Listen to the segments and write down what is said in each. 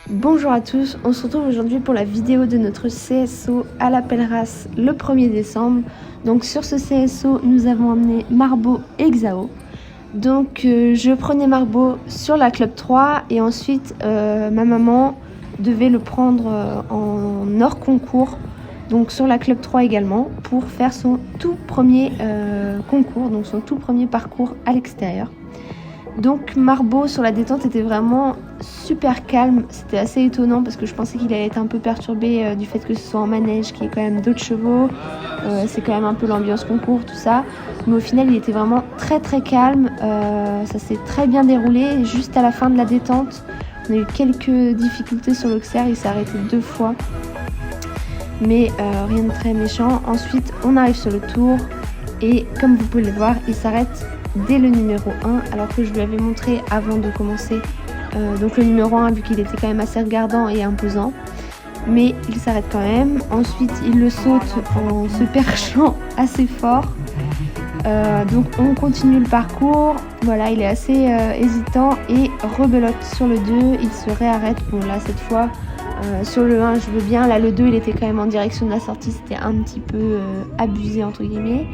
Bonjour à tous, on se retrouve aujourd'hui pour la vidéo de notre CSO à la Pelleras le 1er décembre. Donc sur ce CSO, nous avons emmené Marbo et Xao. Donc je prenais Marbo sur la Club 3 et ensuite ma maman devait le prendre en hors concours, donc sur la Club 3 également, pour faire son tout premier concours, donc son tout premier parcours à l'extérieur. Donc Marbo sur la détente était vraiment super calme, c'était assez étonnant parce que je pensais qu'il allait être un peu perturbé du fait que ce soit en manège, qu'il y ait quand même d'autres chevaux, c'est quand même un peu l'ambiance concours, tout ça. Mais au final il était vraiment très calme, ça s'est très bien déroulé. Juste à la fin de la détente, on a eu quelques difficultés sur l'Auxerre, il s'est arrêté 2 fois. Mais rien de très méchant. Ensuite on arrive sur le tour et comme vous pouvez le voir, il s'arrête dès le numéro 1 alors que je lui avais montré avant de commencer donc le numéro 1 vu qu'il était quand même assez regardant et imposant, mais il s'arrête quand même. Ensuite il le saute en se perchant assez fort, donc on continue le parcours. Voilà, il est assez hésitant et rebelote sur le 2, il se réarrête. Bon là cette fois sur le 1 je veux bien, là le 2 il était quand même en direction de la sortie, c'était un petit peu abusé entre guillemets.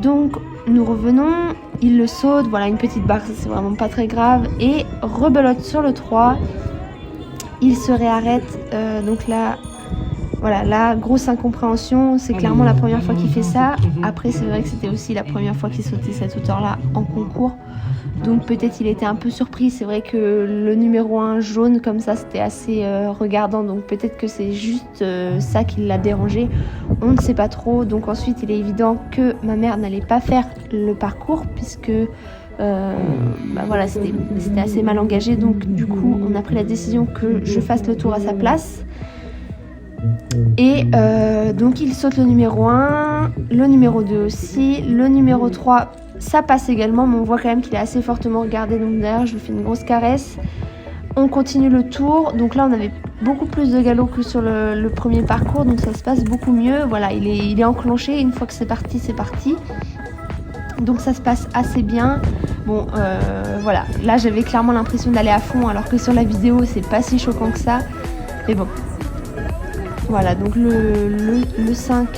Donc nous revenons, il le saute, voilà une petite barre, c'est vraiment pas très grave, et rebelote sur le 3, il se réarrête, donc là, voilà, là, grosse incompréhension, c'est clairement la première fois qu'il fait ça. Après c'est vrai que c'était aussi la première fois qu'il sautait cette hauteur-là en concours, donc peut-être il était un peu surpris. C'est vrai que le numéro 1 jaune comme ça c'était assez regardant, donc peut-être que c'est juste ça qui l'a dérangé, on ne sait pas trop. Donc ensuite il est évident que ma mère n'allait pas faire le parcours puisque voilà, c'était assez mal engagé, donc du coup on a pris la décision que je fasse le tour à sa place. Et donc il saute le numéro 1, le numéro 2 aussi, le numéro 3 ça passe également, mais on voit quand même qu'il est assez fortement regardé, donc d'ailleurs je lui fais une grosse caresse. On continue le tour, donc là on avait beaucoup plus de galop que sur le premier parcours, donc ça se passe beaucoup mieux. Voilà, il est enclenché, une fois que c'est parti, donc ça se passe assez bien. Bon voilà, là j'avais clairement l'impression d'aller à fond alors que sur la vidéo c'est pas si choquant que ça, mais bon. Voilà, donc le 5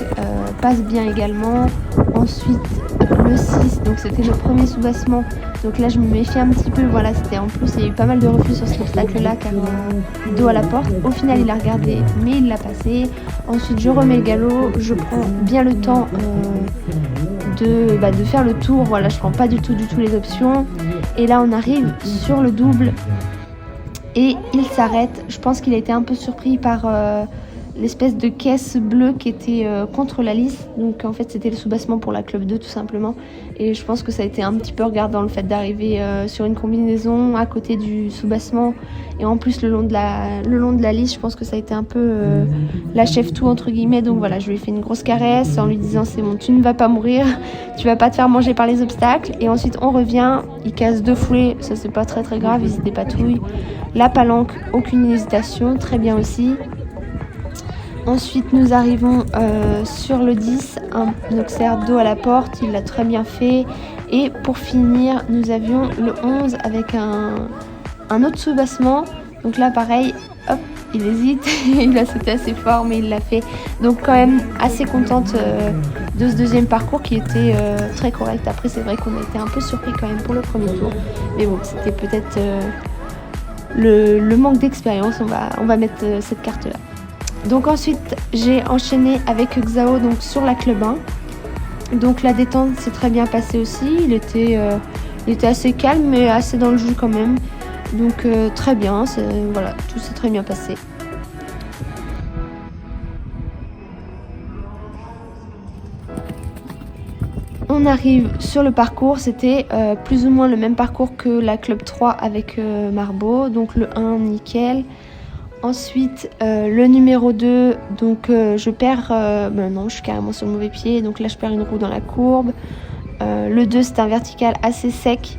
passe bien également. Ensuite le 6, donc c'était le premier soubassement, donc là je me méfie un petit peu. Voilà, c'était en plus il y a eu pas mal de refus sur cet obstacle là car dos à la porte. Au final il a regardé mais il l'a passé. Ensuite je remets le galop, je prends bien le temps de faire le tour. Voilà, je prends pas du tout les options, et là on arrive sur le double et il s'arrête. Je pense qu'il a été un peu surpris par l'espèce de caisse bleue qui était contre la lisse, donc en fait c'était le soubassement pour la Club 2 tout simplement, et je pense que ça a été un petit peu regardant le fait d'arriver sur une combinaison à côté du soubassement et en plus le long de la lisse. Je pense que ça a été un peu la chef tout entre guillemets, donc voilà, je lui ai fait une grosse caresse en lui disant c'est bon, tu ne vas pas mourir, tu vas pas te faire manger par les obstacles. Et ensuite on revient, il casse 2 foulées, ça c'est pas très grave, il se dépatouille. La palanque, aucune hésitation, très bien aussi. Ensuite nous arrivons sur le 10, un Auxerre dos à la porte, il l'a très bien fait. Et pour finir nous avions le 11 avec un autre soubassement, donc là pareil, hop, il hésite, il a sauté assez fort mais il l'a fait. Donc quand même assez contente de ce deuxième parcours qui était très correct. Après c'est vrai qu'on a été un peu surpris quand même pour le premier tour, mais bon c'était peut-être le manque d'expérience, on va mettre cette carte là. Donc ensuite j'ai enchaîné avec Xao donc sur la Club 1. Donc la détente s'est très bien passée aussi, il était assez calme mais assez dans le jus quand même. Donc très bien, voilà, tout s'est très bien passé. On arrive sur le parcours, c'était plus ou moins le même parcours que la Club 3 avec Marbo, donc le 1 nickel. Ensuite le numéro 2, donc je perds, non je suis carrément sur le mauvais pied, donc là je perds une roue dans la courbe. Le 2 c'est un vertical assez sec.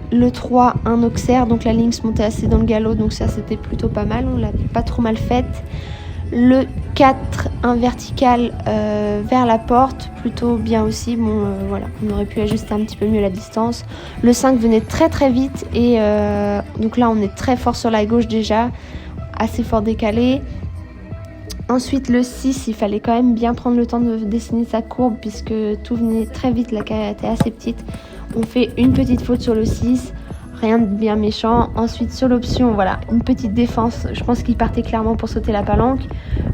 Le 3 un Auxerre, donc la ligne se montait assez dans le galop, donc ça c'était plutôt pas mal, on l'a pas trop mal faite. Le 4 un vertical vers la porte, plutôt bien aussi. Bon voilà, on aurait pu ajuster un petit peu mieux la distance. Le 5 venait très vite et donc là on est très fort sur la gauche déjà. assez fort décalé. Ensuite le 6, il fallait quand même bien prendre le temps de dessiner sa courbe puisque tout venait très vite, la carrière était assez petite. On fait une petite faute sur le 6, rien de bien méchant. Ensuite sur l'option, voilà, une petite défense, je pense qu'il partait clairement pour sauter la palanque.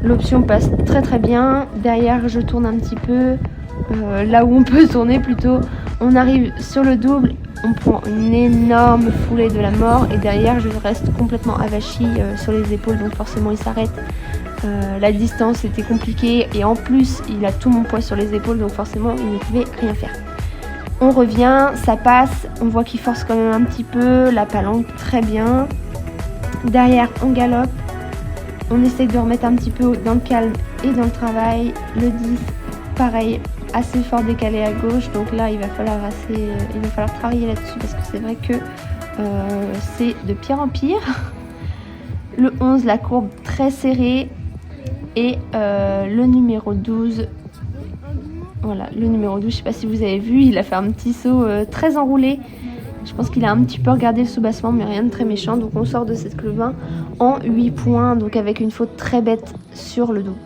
L'option passe très très bien, derrière je tourne un petit peu, là où on peut tourner plutôt. On arrive sur le double, on prend une énorme foulée de la mort et derrière je reste complètement avachie sur les épaules, donc forcément il s'arrête. La distance était compliquée et en plus il a tout mon poids sur les épaules, donc forcément il ne pouvait rien faire. On revient, ça passe, on voit qu'il force quand même un petit peu, la palanque très bien. Derrière on galope, on essaye de remettre un petit peu dans le calme et dans le travail. Le 10, pareil, assez fort décalé à gauche, donc là il va falloir travailler là-dessus parce que c'est vrai que c'est de pire en pire. Le 11, la courbe très serrée. Et le numéro 12, voilà, le numéro 12, je sais pas si vous avez vu, il a fait un petit saut très enroulé. Je pense qu'il a un petit peu regardé le soubassement, mais rien de très méchant. Donc on sort de cette club 1 en 8 points, donc avec une faute très bête sur le dos.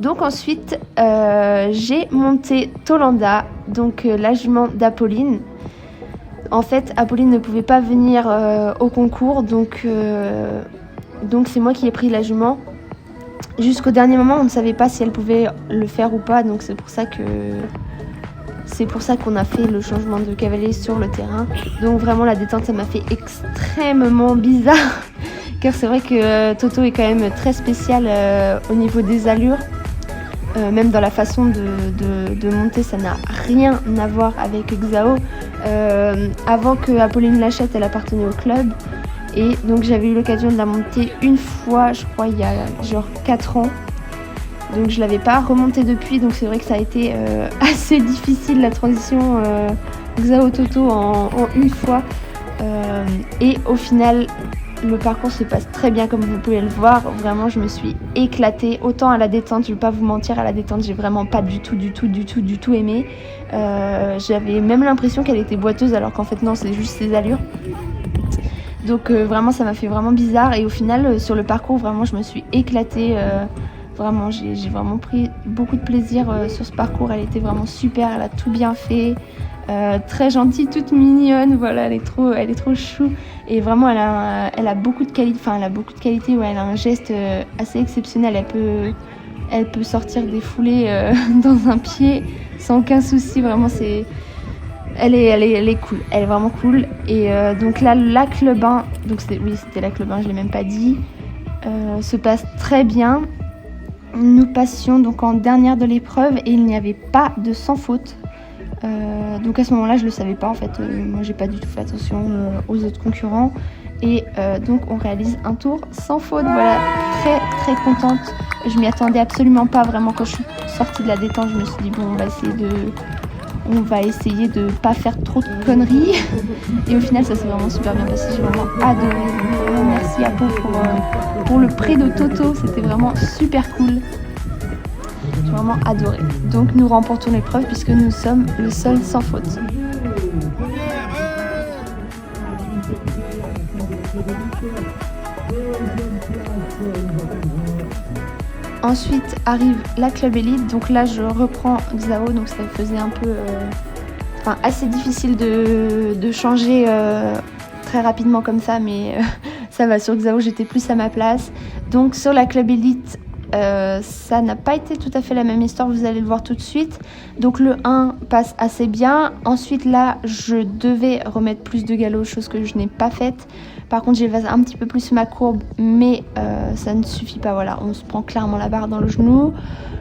Donc ensuite, j'ai monté Tolanda, donc la jument d'Apolline. En fait, Apolline ne pouvait pas venir au concours, donc c'est moi qui ai pris la jument. Jusqu'au dernier moment, on ne savait pas si elle pouvait le faire ou pas, donc c'est pour ça qu'on a fait le changement de cavalier sur le terrain. Donc vraiment la détente, ça m'a fait extrêmement bizarre, car c'est vrai que Toto est quand même très spécial au niveau des allures. Même dans la façon de monter, ça n'a rien à voir avec Exao. Avant que Apolline l'achète, elle appartenait au club. Et donc j'avais eu l'occasion de la monter une fois, je crois il y a genre 4 ans. Donc je l'avais pas remontée depuis, donc c'est vrai que ça a été assez difficile la transition Exao Toto en une fois. Et au final, le parcours se passe très bien comme vous pouvez le voir. Vraiment, je me suis éclatée. Autant à la détente, je vais pas vous mentir, à la détente, j'ai vraiment pas du tout aimé. J'avais même l'impression qu'elle était boiteuse alors qu'en fait non, c'est juste ses allures. Donc vraiment ça m'a fait vraiment bizarre et au final sur le parcours vraiment je me suis éclatée, vraiment j'ai vraiment pris beaucoup de plaisir sur ce parcours. Elle était vraiment super, elle a tout bien fait, très gentille, toute mignonne, voilà, elle est trop chou et vraiment elle a beaucoup de qualité, ouais, elle a un geste assez exceptionnel, elle peut sortir des foulées dans un pied sans aucun souci, vraiment elle est cool, elle est vraiment cool. Et donc là, la club 1, donc c'était la club 1, je l'ai même pas dit, se passe très bien. Nous passions donc en dernière de l'épreuve et il n'y avait pas de sans faute. Donc à ce moment-là, je le savais pas en fait. Moi, j'ai pas du tout fait attention aux autres concurrents. Et donc on réalise un tour sans faute. Voilà, très très contente. Je m'y attendais absolument pas vraiment quand je suis sortie de la détente. Je me suis dit bon, on va essayer de pas faire trop de conneries. Et au final, ça s'est vraiment super bien passé. J'ai vraiment adoré. Donc, vraiment, merci à Pau pour le prix de Toto. C'était vraiment super cool. J'ai vraiment adoré. Donc, nous remportons l'épreuve puisque nous sommes le seul sans faute. Ensuite arrive la club élite, donc là je reprends Exao, donc ça faisait un peu assez difficile de changer très rapidement comme ça, mais ça va, sur Exao j'étais plus à ma place. Donc sur la club élite, ça n'a pas été tout à fait la même histoire, vous allez le voir tout de suite. Donc le 1 passe assez bien, ensuite là je devais remettre plus de galop, chose que je n'ai pas faite. Par contre j'évase un petit peu plus ma courbe, mais ça ne suffit pas, voilà, on se prend clairement la barre dans le genou.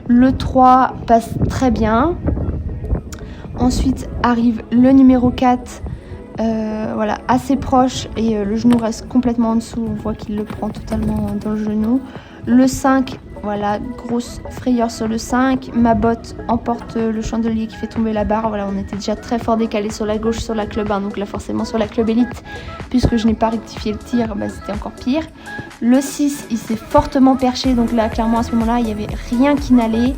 Le 3 passe très bien. Ensuite arrive le numéro 4, voilà, assez proche et le genou reste complètement en dessous, on voit qu'il le prend totalement dans le genou. Le 5, voilà, grosse frayeur sur le 5, ma botte emporte le chandelier qui fait tomber la barre. Voilà, on était déjà très fort décalé sur la gauche sur la club 1, donc là forcément sur la club élite, puisque je n'ai pas rectifié le tir, c'était encore pire. Le 6, il s'est fortement perché, donc là clairement à ce moment-là il n'y avait rien qui n'allait.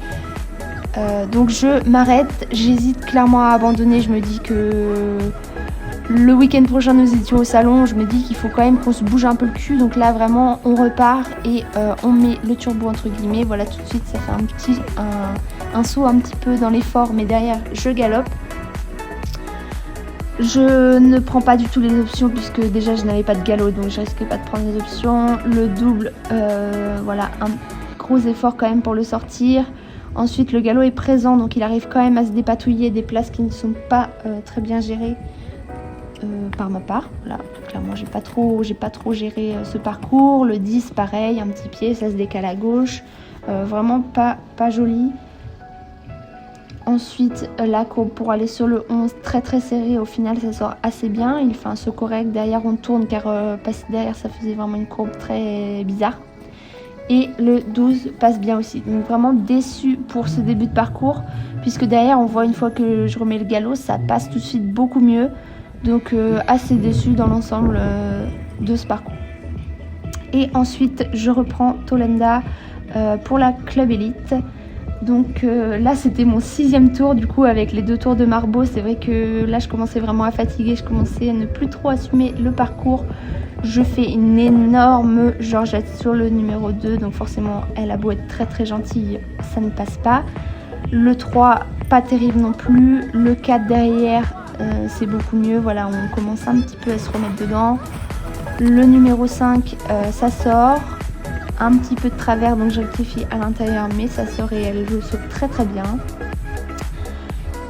Donc je m'arrête, j'hésite clairement à abandonner, je me dis que Le week-end prochain, nous étions au salon. Je me dis qu'il faut quand même qu'on se bouge un peu le cul. Donc là, vraiment, on repart et on met le turbo entre guillemets. Voilà, tout de suite, ça fait un saut un petit peu dans l'effort, mais derrière, je galope. Je ne prends pas du tout les options puisque déjà je n'avais pas de galop, donc je risquais pas de prendre les options. Le double, voilà, un gros effort quand même pour le sortir. Ensuite, le galop est présent, donc il arrive quand même à se dépatouiller des places qui ne sont pas très bien gérées par ma part. Là, clairement, j'ai pas trop géré ce parcours. Le 10, pareil, un petit pied, ça se décale à gauche. Vraiment pas joli. Ensuite, la courbe pour aller sur le 11, très serré. Au final, ça sort assez bien. Il fait un saut correct. Derrière, on tourne car passer derrière, ça faisait vraiment une courbe très bizarre. Et le 12 passe bien aussi. Donc vraiment déçu pour ce début de parcours. Puisque derrière, on voit une fois que je remets le galop, ça passe tout de suite beaucoup mieux. Donc assez déçu dans l'ensemble de ce parcours. Et ensuite, je reprends Tolenda pour la Club Elite. Donc là, c'était mon 6e tour. Du coup, avec les 2 tours de Marbo, c'est vrai que là, je commençais vraiment à fatiguer. Je commençais à ne plus trop assumer le parcours. Je fais une énorme Georgette sur le numéro 2. Donc forcément, elle a beau être très gentille, ça ne passe pas. Le 3, pas terrible non plus. Le 4 derrière, c'est beaucoup mieux. Voilà, on commence un petit peu à se remettre dedans. Le numéro 5, ça sort. Un petit peu de travers, donc je rectifie à l'intérieur, mais ça sort et elle le saute très bien.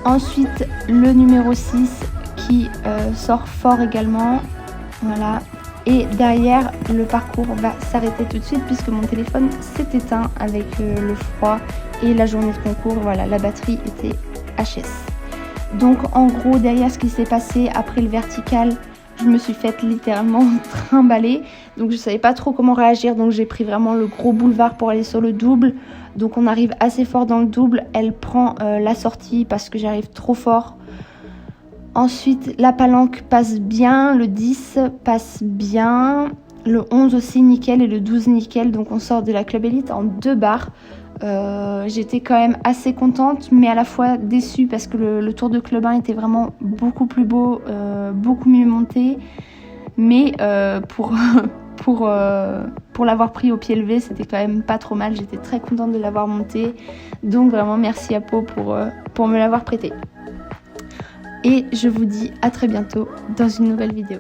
Ensuite, le numéro 6 qui sort fort également. Voilà. Et derrière, le parcours va s'arrêter tout de suite puisque mon téléphone s'est éteint avec le froid et la journée de concours. Voilà, la batterie était HS. Donc en gros, derrière ce qui s'est passé après le vertical, je me suis faite littéralement trimballer. Donc je savais pas trop comment réagir. Donc j'ai pris vraiment le gros boulevard pour aller sur le double. Donc on arrive assez fort dans le double. Elle prend la sortie parce que j'arrive trop fort. Ensuite, la palanque passe bien, le 10 passe bien, le 11 aussi nickel et le 12 nickel. Donc on sort de la Club Elite en 2 barres. J'étais quand même assez contente, mais à la fois déçue parce que le tour de Club 1 était vraiment beaucoup plus beau, beaucoup mieux monté. Mais pour l'avoir pris au pied levé, c'était quand même pas trop mal. J'étais très contente de l'avoir monté. Donc vraiment merci à Pau pour me l'avoir prêté. Et je vous dis à très bientôt dans une nouvelle vidéo.